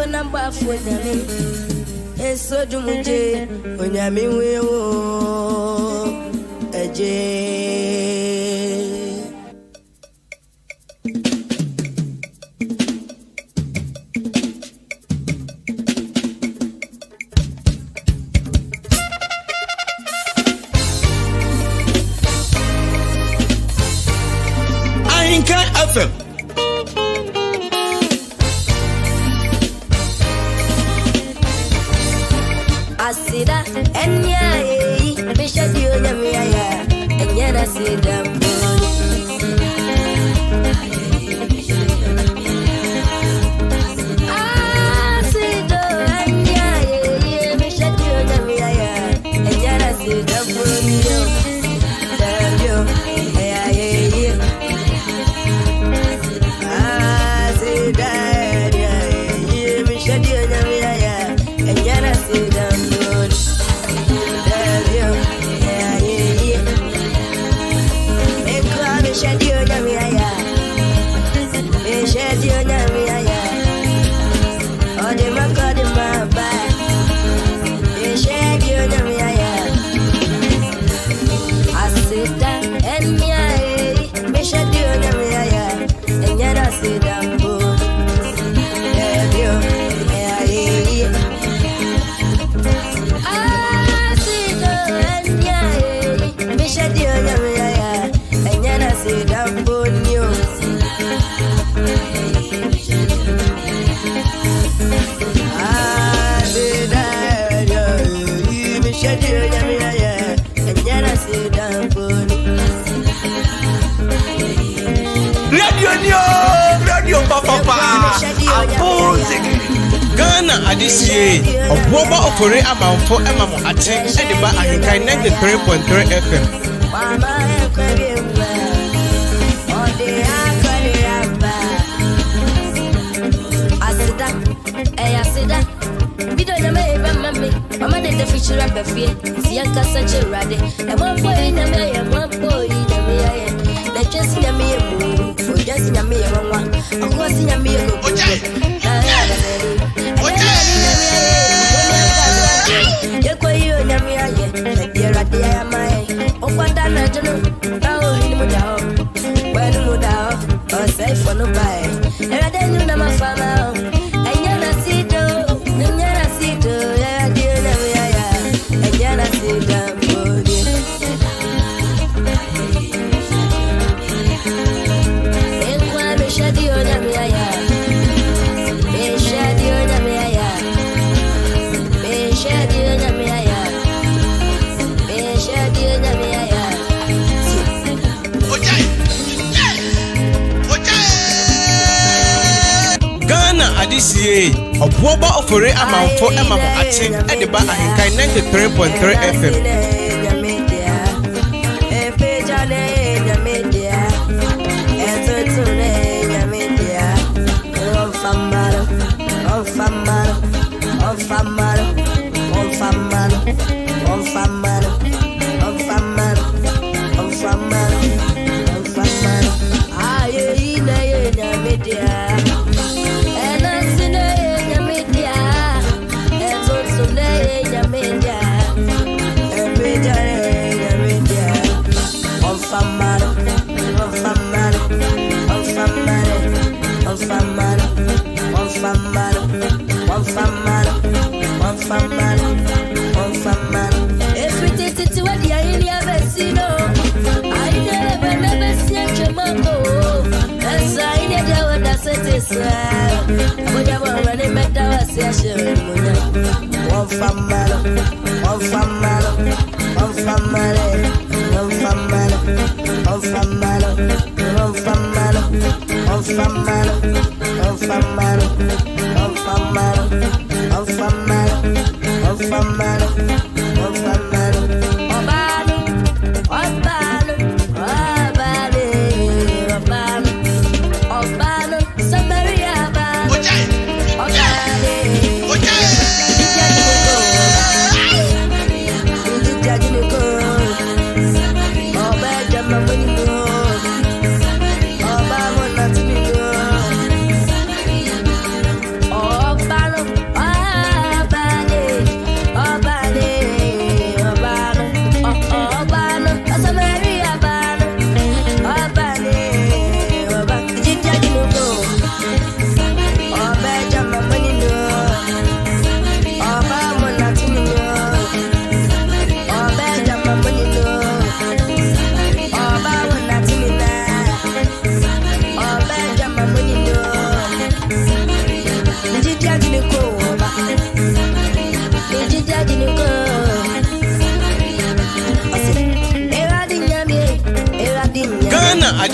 number for me. It's so dumuje, onyami wewo, eje. FM. Asida enya bishadi onyamia ya enya na sida Asida enya bishadi onyamia ya enya na sida Ghana Adisiye, Obuoba Ofori Amanfo Emamo Ate, Ediba Ahinkai 93.3 FM. Asida, we don't know mammy. Mama did the feature of the fear. See a cassette rade. And one boy in the mayor, one boy in the mayor. They just in a mere moon, for just in a mere one. Of course, in a mere Adisiye, Obuoba Ofori Amanfo Emamo Ate, Ediba Ahinkai 93.3 FM.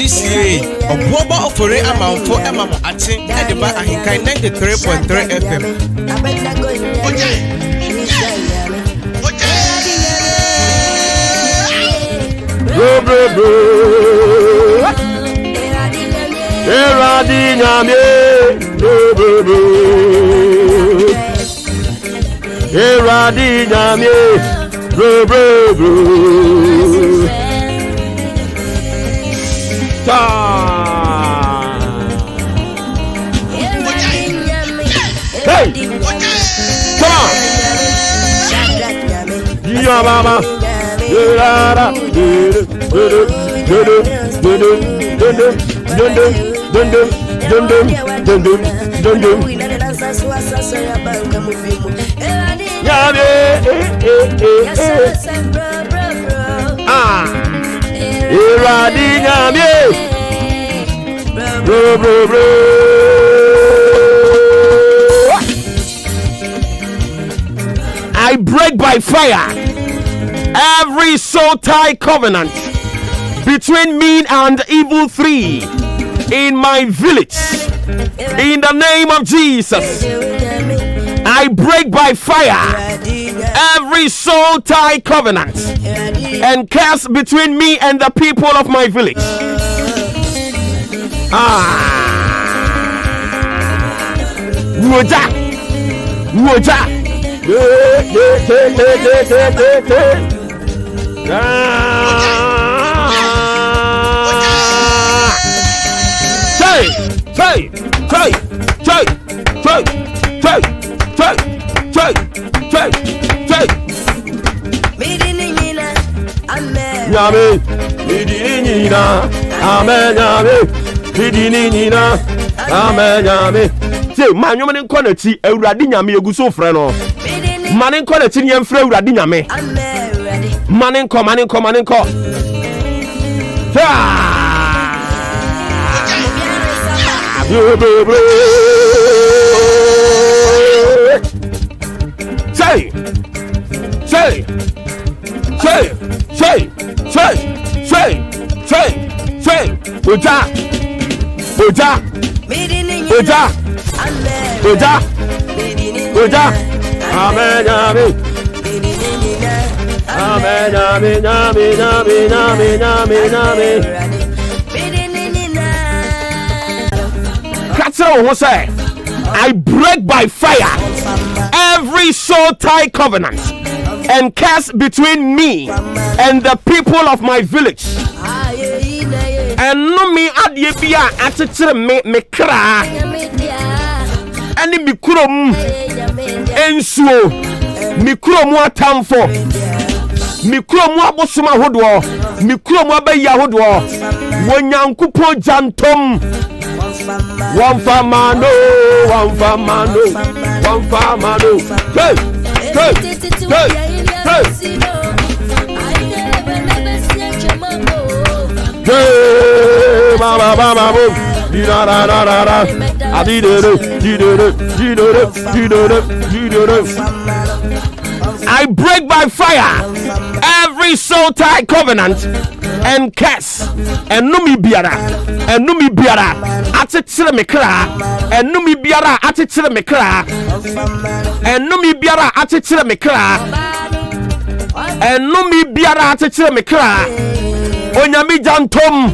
CCA Obuoba Ofori Amanfo Emamo Ate Ediba Ahinkai 93.3 FM. Hey! Come on! Yeah, mama! I break by fire every soul tie covenant between me and evil three in my village. In the name of Jesus, I break by fire every soul tie covenant and curse between me and the people of my village. Woja. Say, man, you man corner tea, a radinya me a guso freno. Man corner tea and free radinya me. Man come. Oja. Amen. Say, I break by fire every soul tie covenant and curse between me and the people of my village. And no me adibia atitire me kra ani mi kurom ensuo mi kurom atamfo mi kurom abosoma hodo mi kurom abayi ahodo wonyankopon jantom one famano hey mama I break by fire every soul tie covenant and curse and no me biara atitire me kra and no me biara atitire me kra and no me biara atitire me kra and no me biara atitire me kra onyami jantom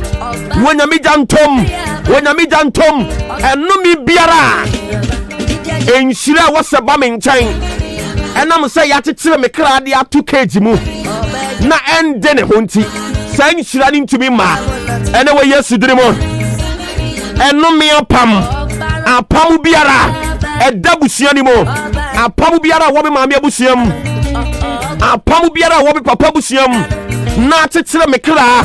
and no me biara enshira wasaba me nkyɛn ɛnam sɛ yɛatitire me kra de ato cage mu na ɛnde ne ho nti sɛ nhyira ne ntumi ma ɛne wɔ Yesu diri mu ɛno me apam biara ɛda busua ni mu apam biara wɔ me maame abusua mu apam biara wɔ me papa abusua mu na atitire me kra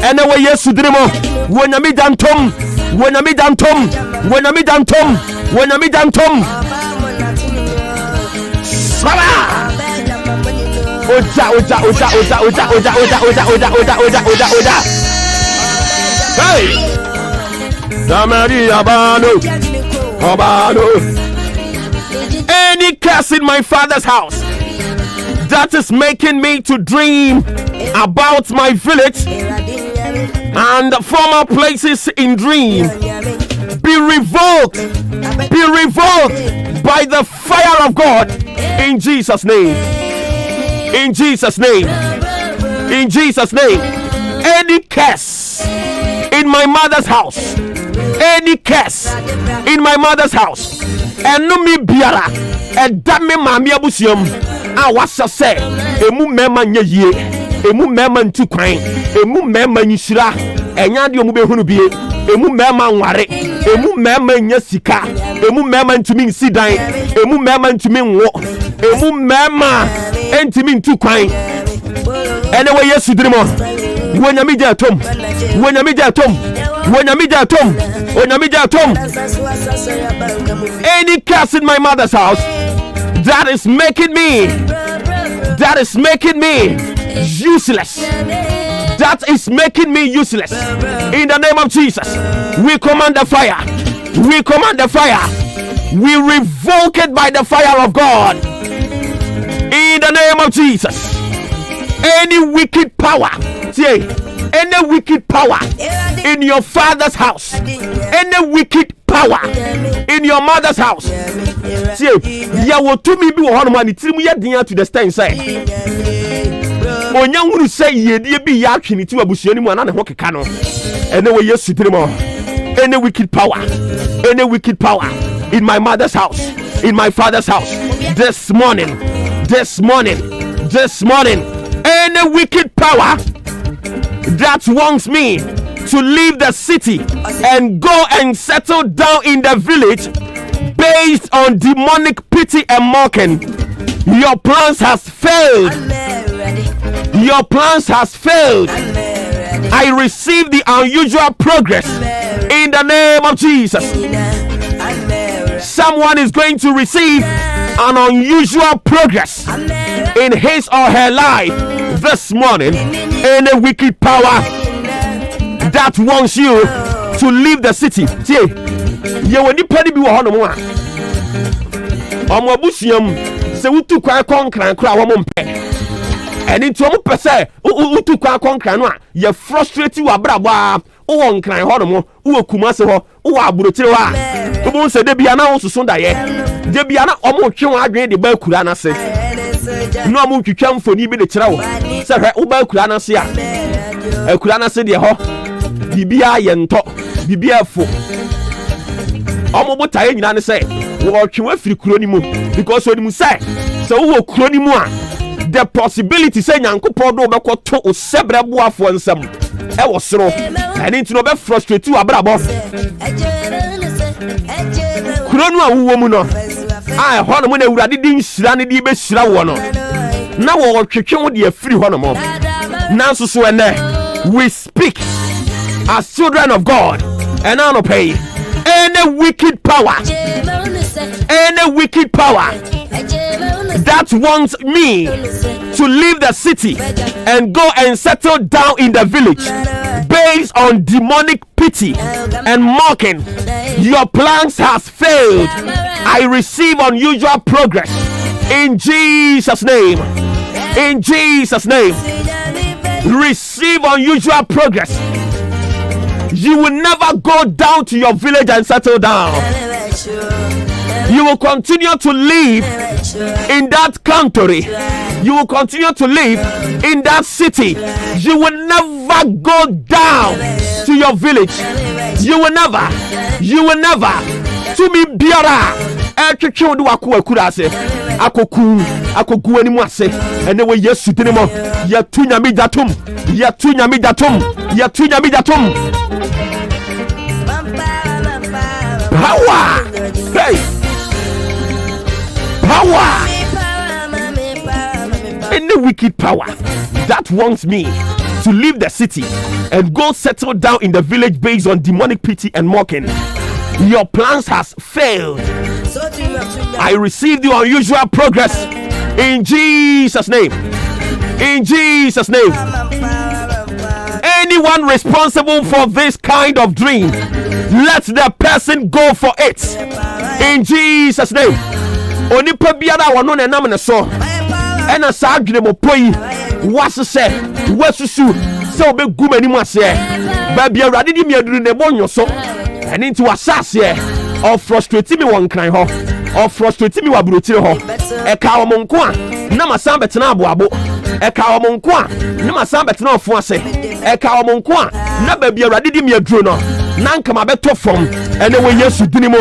ɛne wɔ Yesu diri mu wonyami jantom Sala Oja Hey Samari Abano Any curse in my father's house that is making me to dream about my village and former places in dream be revoked by the fire of God in Jesus' name. In Jesus' name. In Jesus' name. Any curse in my mother's house, any curse in my mother's house, and no me biara, and that me mami abusium, I was say, emu mema nye ye, emu mema ntu kwan, emu mema nyishira, enyadi omu be hunu bie, emu mema nware, emu mema nye sika, emu mema ntumi nsidan, emu mema ntumi nwo, emu mema ntumi ntu kwan. Anyway, yes, you dream on. When you meet at home, when you meet at home, when you meet at home, when you meet at home. Any curse in my mother's house that is making me useless. That is making me useless. In the name of Jesus, we command the fire. We command the fire. We revoke it by the fire of God. In the name of Jesus. Any wicked power, any wicked power in your father's house, any wicked power in your mother's house, ya will to me be one man, it's me to the stand side. When young will say, ye dear be yakin to a bush anyone and a hockey cannon. Anyway, yes, to them all. Any wicked power in my mother's house, in my father's house, this morning. Any wicked power that wants me to leave the city and go and settle down in the village based on demonic pity and mocking, your plans has failed. Your plans has failed. I receive the unusual progress in the name of Jesus. Someone is going to receive an unusual progress in his or her life this morning. Any wicked power that wants you to leave the city. You will need penny be one more. Omuabusiam se utu kwa konkran kra wo mpe. Eni nti omu pese utu kwa konkran no a ye frustrate you abrabwa wo nkran ho no mo wo kumase ho wo aburotire wa. Obu se de bia na wo susun da ye. De bia na omu twe wo adwen de ba kura na se. No amu twitwa mfoni bi de kire wo. Se hwe wo ba kura na se a. Akura na se de ho. Bibia ye nto, bibia fo. Omu botaye nyina ne se wo twe afiri kuro ni mu because onimu say so wo kuro ni mu a the possibility say nyankopon do bekoto o sebreboafo nsam e wo soro and into no be frustrate you abrabo kuro no a wo mu no ai ho no mo na awurade di nhira ne di be hira wo no na wo twetwe wo de afiri ho no mo nanso so ene we speak as children of God and now no pay any wicked power that wants me to leave the city and go and settle down in the village based on demonic pity and mocking, your plans has failed. I receive unusual progress in Jesus' name. In Jesus' name, receive unusual progress. You will never go down to your village and settle down. You will continue to live in that country. You will continue to live in that city. You will never go down to your village. You will never. To me biara. Etwetwe do akura ase. Akoku animu ase. Ene we Yesu dinimo. Ya tunya midatum. Power! Hey! Power! Any wicked power that wants me to leave the city and go settle down in the village based on demonic pity and mocking, your plans has failed. I receive the unusual progress in Jesus' name. In Jesus' name. Anyone responsible for this kind of dream, let the person go for it. In Jesus' name. Onipa biara wano na nam ne so. Ena sa adwene mo poi. Wase se, wasusu, so be gumani mu ase ba bia awurade di me aduru ne bonyo so ene nti wasase or frustrate me won kran ho or frustrate me wa brotire ho e ka wo monko a na masan betena aboabo e ka wo monko a na masan betena ofo ase e ka wo monko a na ba bia awurade di me aduru no na nka ma beto fom ene we Yesu dini mo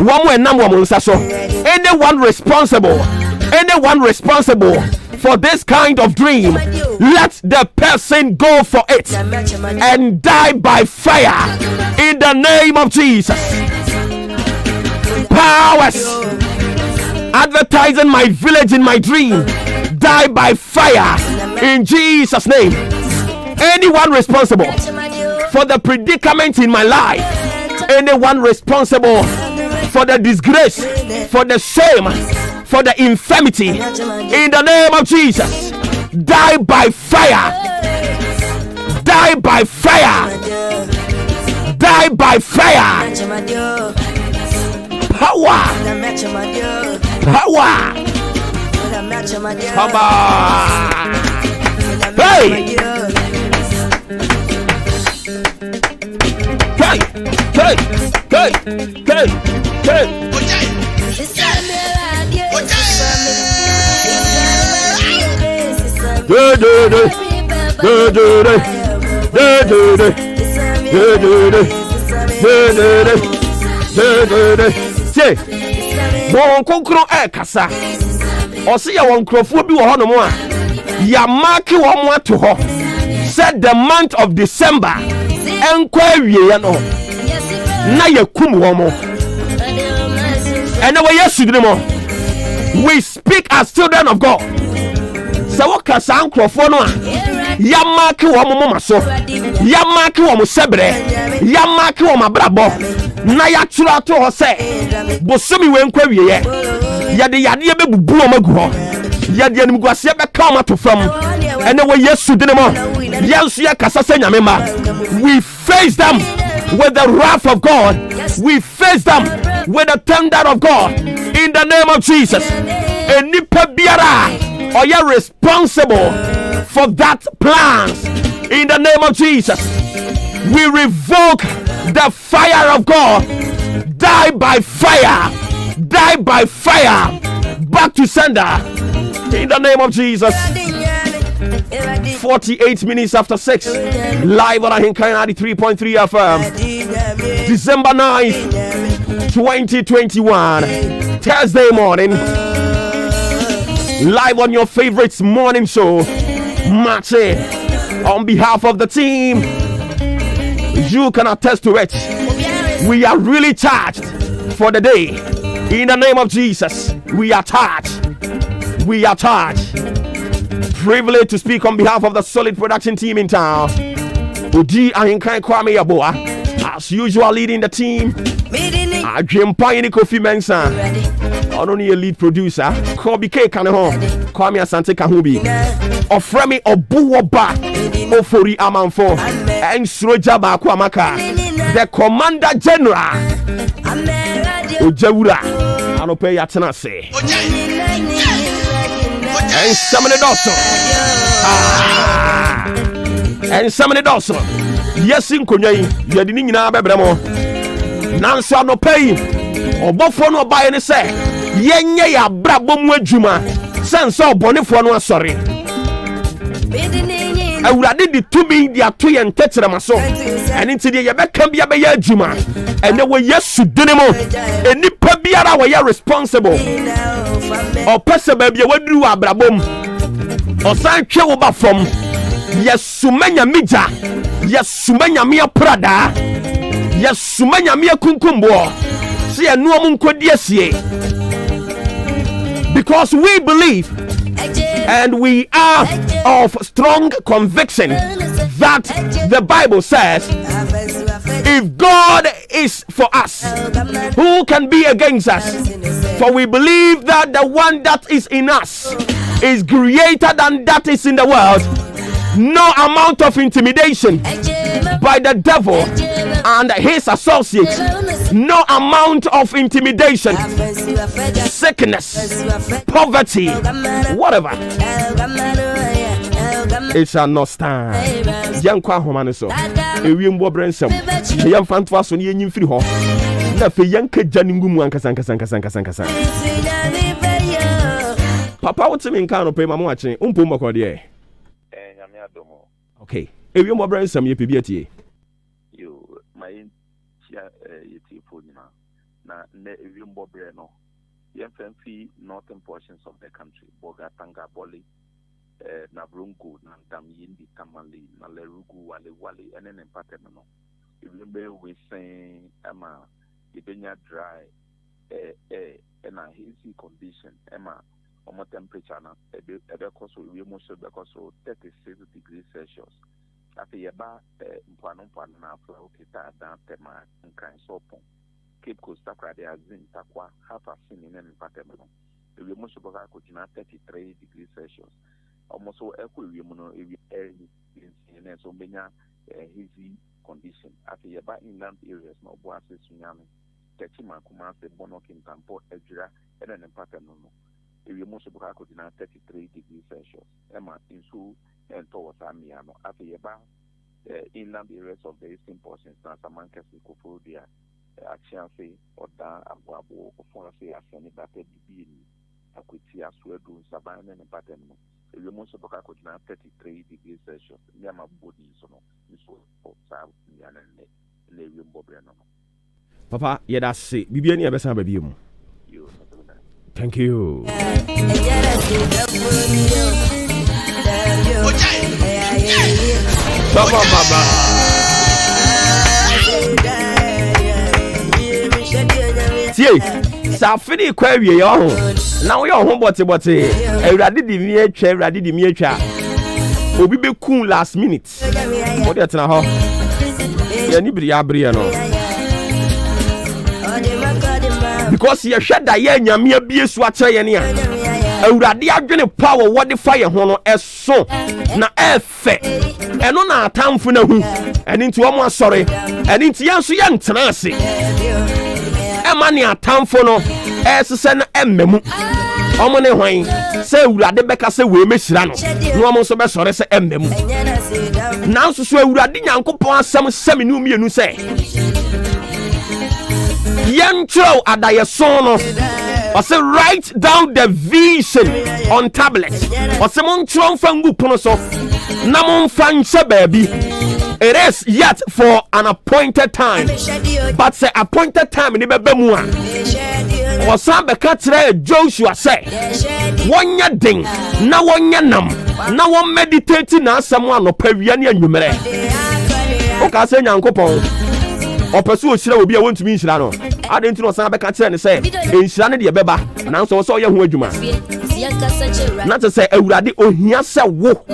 wo mo enam wo nsa so anyone responsible for this kind of dream, let the person go for it and die by fire in the name of Jesus. Powers advertising my village in my dream, die by fire in Jesus' name. Anyone responsible for the predicament in my life, anyone responsible for the disgrace, for the shame, for the infirmity, in the name of Jesus, die by fire, die by fire, die by fire. Power, come on, hey, say bon konkro e kasa o se ya won krofo bi wo hono mo a ya mark wo mo ato ho said the month of December enko awie ya no na yakum wo mo ene we Yesu dine mo. We speak as children of God. So what can sound crofo no a ya mark wo mo mama so ya mark wo mo sebre ya mark wo mabrabo na ya tura to ho se bosomi we nkwa wiye ya de yade be bubu o magu ho ya de anim guase be ka o mato fam ene we Yesu dine mo yenso ya kasa se nyame ma. We face them with the wrath of God, we face them with the thunder of God in the name of Jesus. Enipa biara or you responsible for that plans in the name of Jesus. We revoke the fire of God. Die by fire, die by fire, back to sender in the name of Jesus. 48 minutes after 6, live on Ahinkai 93.3 FM, December 9th, 2021, Thursday morning, live on your favorite morning show, Maakye. On behalf of the team, you can attest to it. We are really charged for the day. In the name of Jesus, we are charged. We are charged. Privileged to speak on behalf of the solid production team in town. Odi Ahinkai Kwame Yaboa, as usual, leading the team. Ajempa ini Kofi Mensa. Only a lead producer. Kobi K Kaneho. Kwame Asante Kahubi. Ofremi Obuoba Ofori Amanfo. And Sroja Bakwamaka. The Commander General. Ojewura. Anope Yatanase. And some of the Dawson. And some of the Dawson. Yes, in Kunyai, you are the Nina Bebramo. Nansa no pay. Or Bofo no buy any say. Yenye ya brabo mwejuma. Senso bonifo no sorry. I would have did to me the two and touch them so. And into the Yabeka be a juma. And they were yes to dinamo. And Nipa Biara were responsible. Or person baby, what do a brabom? Or sign Choba from yes, Sumanya Mija, yes, Sumanya Mia Prada, yes, Sumanya Mia Kunkumbo. See a no one could yes ye. Because we believe and we are of strong conviction that the Bible says, if God is for us, who can be against us? For we believe that the one that is in us is greater than that is in the world. No amount of intimidation by the devil and his associates, no amount of intimidation, sickness, poverty, whatever, it shall not stand. Yankwa Homane so. Ewiem bo brensam. Yam fantoa so ne yenyim firi ho. Na fe yanka janingu mu ankasa. Papa what me nka no pe mama wache. Umpo mbako de. Nyame adomo. Okay. Ewiem bo brensam ye pebi atie. Yo my chia yeti fonina. Na ne ewiem bo bre no. Yemfemfi northern portions of the country. Boga Tanga Boli. Na Brungu, na Damyindi, Tamale, na Lerugu, Wale, and then pattern. Remember, we say, Emma, Ibenya dry, and a hazy condition, Emma, on my temperature, because we must because 36 degrees Celsius. After Yaba, Mpano, Kita, Dantema, and Kind Sopon, Cape Coast, Takra, they are Zin, Takwa, half a sin in any pattern. We must go 33 degrees Celsius. Almost so equilibrium in so many hazy condition. After you buy inland areas, no boases, tsunami, Techima, Kumase, Bonokin, Tampo, Edra, and then pattern. If you must go 33 degrees Celsius, Emma, in Su and towards Amiano. After you buy inland areas of the eastern portions, Nasamankas, Kofodia, Achianse, or Da, Abuabo, Ofonase, Asani, Bate, Bibi, Akutia, Swedu, Savannah, and pattern. We must have 33 degrees Celsius. Near my body, so no, Papa, yeah, that's it. Bibiani, I best have a view. Thank you. Safini query your now your home body. Everybody did me a chair, ready to me a chair. Obi be cool last minute. What that's now? Anybody abriano. Because you shut that yen yamia be a swatcher yenia. Everybody are going to power what the fire hono as so. Na efe. And on our town for no. And into almost sorry. And into young tenacity. Emani atamfo no esese na emmemu omone hwan se awurade beka se we mesira no no omo so be sore se emmemu nanso so awurade nyankopon asem seminu mienu se yentro adayeso no or say write down the vision on tablets or say mon tron fangu pono so na mon fanche baby. It is yet for an appointed time, but say appointed time in the Bemua. Or some becatre Joshua say, one ya ding, now one ya num, now one meditating as someone or Peruvian numere. Okay, say Yankopon or pursue Shira will be a one to me, Shirano. I didn't know some becatre and say, in Shana de Beba, and also saw young Wejuma. Not to say, Uradi or Hiasa wo.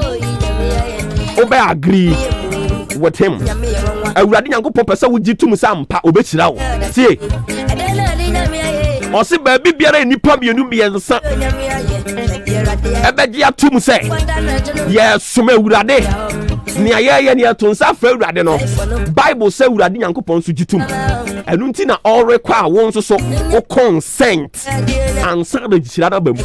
Obe agree with him. Awurade Nyankopon pese wo gitum sampa obechira wo. See. O se ba bibiara nipa mienu biensa. Ebeji atum se. Yes, me Awurade. Ni ayeye ni atonsa fra Awurade no. Bible say Awurade Nyankopon so gitum. Enu nti na all require won so o consent. Ansa de gichira da bam.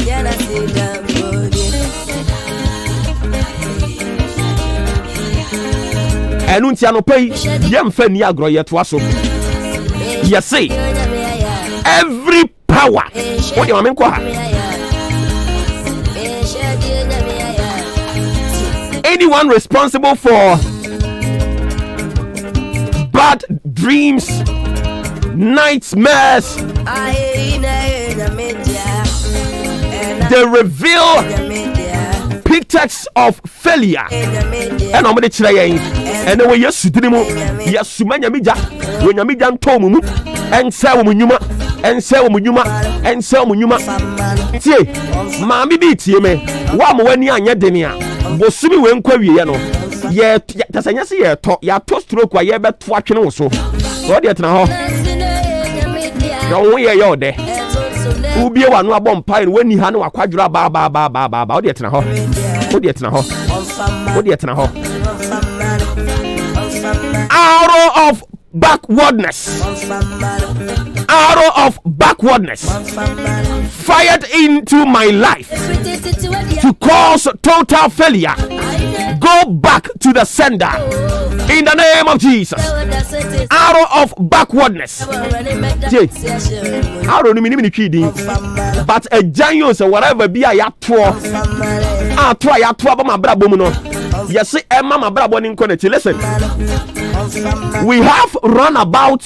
Enu nti anopai yemfa ni agro yeto aso. Yes say every power what you mean ha anyone responsible for bad dreams, nightmares, they reveal pictures of failure. And I'm going to tell you, and the way you should do it, yes, Sumanya, when you meet them, Tomu, and sell Munuma, and sell Munuma, and sell Munuma. See, Mammy beat you, me. One when you are Yadenia, Bosumi when query, you know. Yet, that's a year talk, ya toast stroke, why you bet watching also. What yet now? No way, you're there. Ubi one more bomb pine when you had no quadra ba. What yet now? What yet now? What yet now? Arrow of backwardness. Arrow of backwardness fired into my life to cause total failure. go back to the sender in the name of Jesus. Arrow of backwardness. Arrow ni mini kidi. But a giant or whatever be a yatwa. Atwa yatwa ba mabrabo mu no. Yes, Emma mabrabo ni nkoneti. Listen. We have runabout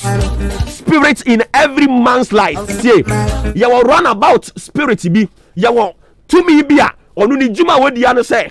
spirits in every man's life. See, your runabout spirit be your to me be a onu ni juma wodi ano say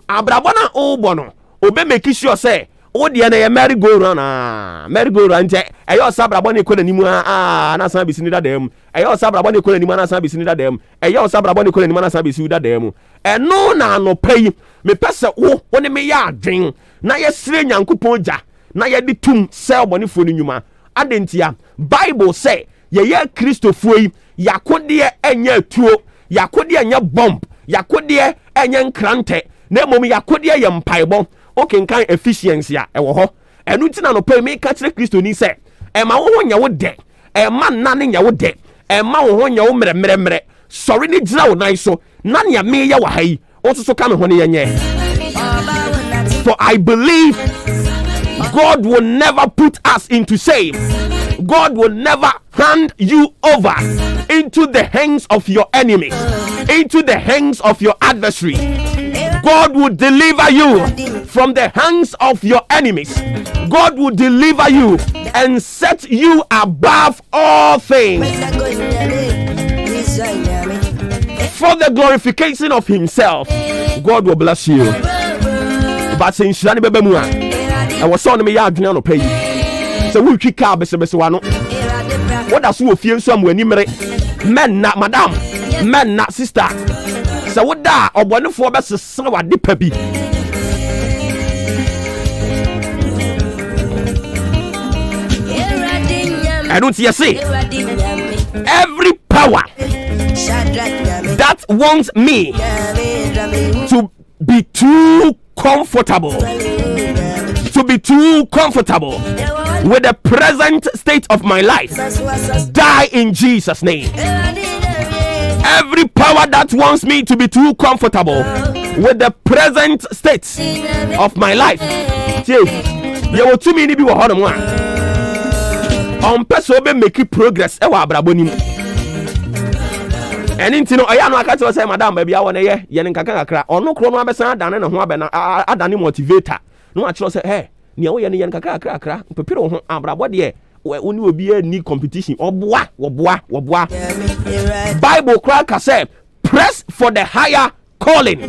abrabo na obono obe make sure say wodi na merry go round nje eyo sabrabo ni kona nimu na san bi sinida dem eyo sabrabo ni kona nimu na san bi sinida dem eyo sabrabo ni kona nimu na san bi sinida dem eno na no pay me pese wo ne me ya adwen na ye sire nyankopon ja na ye di tum sell money for ni nyuma adentia Bible say ye Christopher yi yakode enya tuo yakode enya bomb yakode enya nkrante na mom yakode ye mpaibon okenkan efficiency a ewo ho enu ntina no pay me ka kire Kristo ni say e ma wo nya wo de e ma na ne nya wo de e ma wo nya wo mere sorry ni gira wo nan so na ne me ye wa hai o so ka me ho ne yenye. For I believe God will never put us into shame. God will never hand you over into the hands of your enemies, into the hands of your adversary. God will deliver you from the hands of your enemies. God will deliver you and set you above all things for the glorification of himself. God will bless you. But since I was on me yard no pay. So we kick out bese wano. What does you feel somewhere ni mere? Men na madam, men na sister. So what da obonefo bese sawa de pa bi. I don't see every power that wants me to be too comfortable with the present state of my life, die in Jesus' name. Every power that wants me to be too comfortable with the present state of my life, you will too many people on person be make progress ewa abrabonim. And into no aya no aka say madam baby I want ye nkaka kakra ono kro no abesan adane ne ho abena adane motivator no a say hey nia wo ye ne nkaka kakra pepiro ho abrabo de oni obi ani competition oboa Bible crack say press for the higher calling,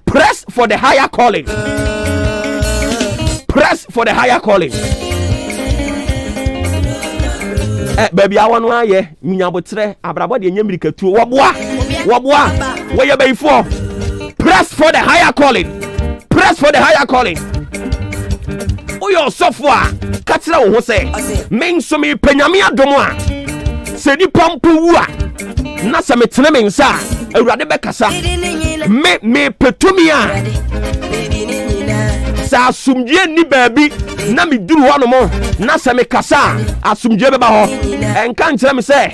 press for the higher calling, press for the higher calling. Baby I want to aye nyabotre abrabo de nyamrika tu woboa wo ye bay for press for the higher calling, press for the higher calling. Oyo sofwa katira wo ho say men so me panyame adomo a se ni pampo wu a na se metene men sa awurade bekasa me petumi a sa asumdie ni baabi na me duru ho no mo na se me kasa asumdie beba ho enka nkire me se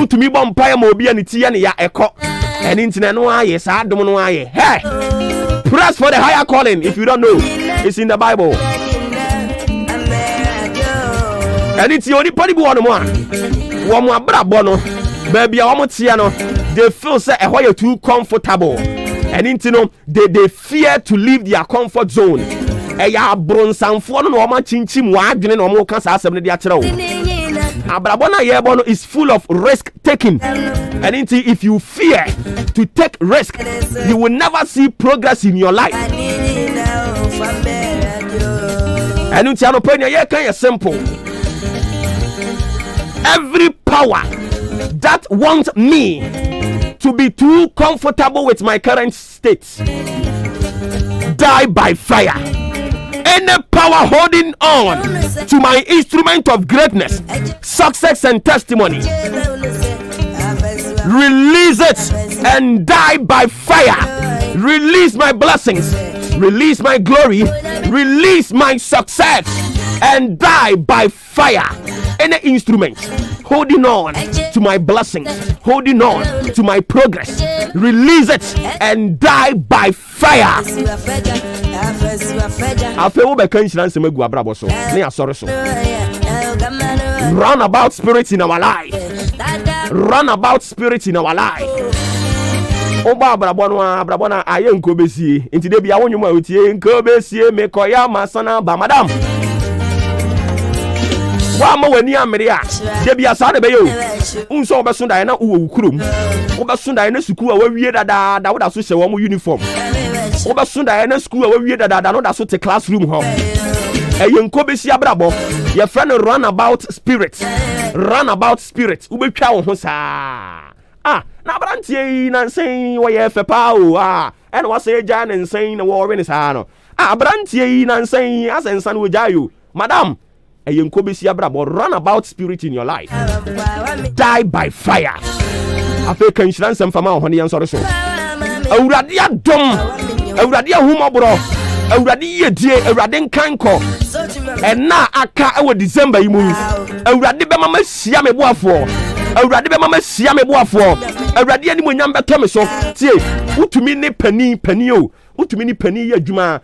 utumi bom pae ma obi ani tie ne ya eko eni ntine no aye sa adom no aye. Hey, press for the higher calling. If you don't know, it's in the Bible. And it's only possible one more. One more brabo no, baby, I want to no. They feel say why you're too comfortable, and into no, they fear to leave their comfort zone. Ya bronsan for no ma chinchim wa adwene no mo kan sa asem ne dia kire wo. Abrabona yebono is full of risk taking, and if you fear to take risk, you will never see progress in your life. And it's an opinion you can simple. Every power that wants me to be too comfortable with my current state, die by fire. Any power holding on to my instrument of greatness, success and testimony, release it and die by fire. Release my blessings, release my glory, release my success and die by fire. Any instrument holding on to my blessings, holding on to my progress, release it and die by fire. Afe wo be kan nhyira nsɛm agu abrabɔ so ne asɔre so. Run about spirit in our life. Run about spirit in our life. Oba abrabɔ na aye nko besie. Enti de bia wonwum a otie nko besie me koya masana ba madam. Wa ma wani amere a de bia sa de be yo. Unso obeso dan na uwo wukurom. Obeso dan na suku a wawie dada da woda so hye wo uniform. Obeso dan na suku a wawie dada no da so te classroom ho. Eyenko besi abrabo your friend run about spirit ubetwa wo ho saa na brantie na nsen wo ye fepa o ene wo say ja na nsen na wo we ne saa no brantie na nsen asensan wo jayo madam eyenko besi abrabo run about spirit in your life die by fire afi kan hyiran sem fama ho ne yensore so awurade adom awurade ahumabro awurade yedie awurade nkanko ena aka ewo December yi mu awurade be mama sia me boafo awurade be mama sia me boafo awurade ani monyam beto me so tie utumi ne pani o utumi ni pani yadwuma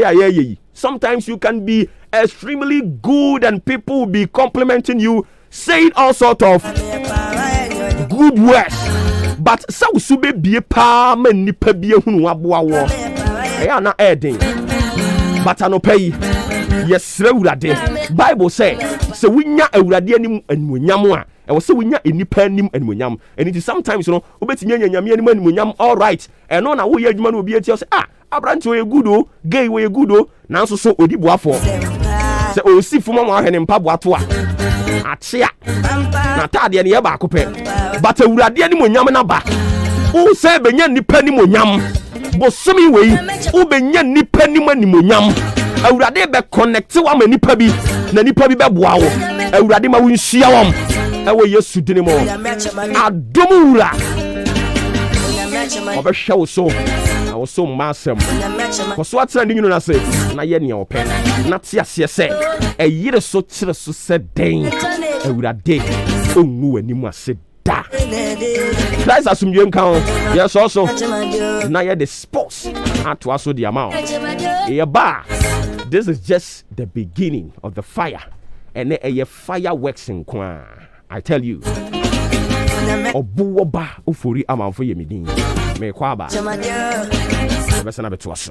ya ye. Sometimes you can be extremely good and people will be complimenting you, saying all sort of good words, but sa usube bie pa man nipa bie hunu aboa wo eya na edin but anopai yesre awurade Bible say se winya awurade anim animonyam a e wo se winya enipa anim animonyam, and it is sometimes you know obetimi anyanyame anim animonyam. All right, and no na wo ye adwuma na obi eti say abranti we good o gay we good o nanso so odi boafo se o si fuma mo ahene mpa boato a atia na tade ne ye ba akopɛ but awurade animonyam na ba wo se benya nipa animonyam bosomi wei wo benya nipa animonyam awurade be connect wa ma nipa bi na nipa bi be boa wo awurade ma wo nhyia wom ewo Yesu dine mo adomura obehwe wo so wo so masem ko so atena ni nyino na se na ye ne opɛ na te ase se eyire so kire so se den awurade onwu ani mu ase da Christ asumdwe nkan yes also na ye the sports ato aso the amount e ba. This is just the beginning of the fire and a fireworks in kwa. I tell you Obuoba Ofori Amanfo yemidin me kwaba besana beto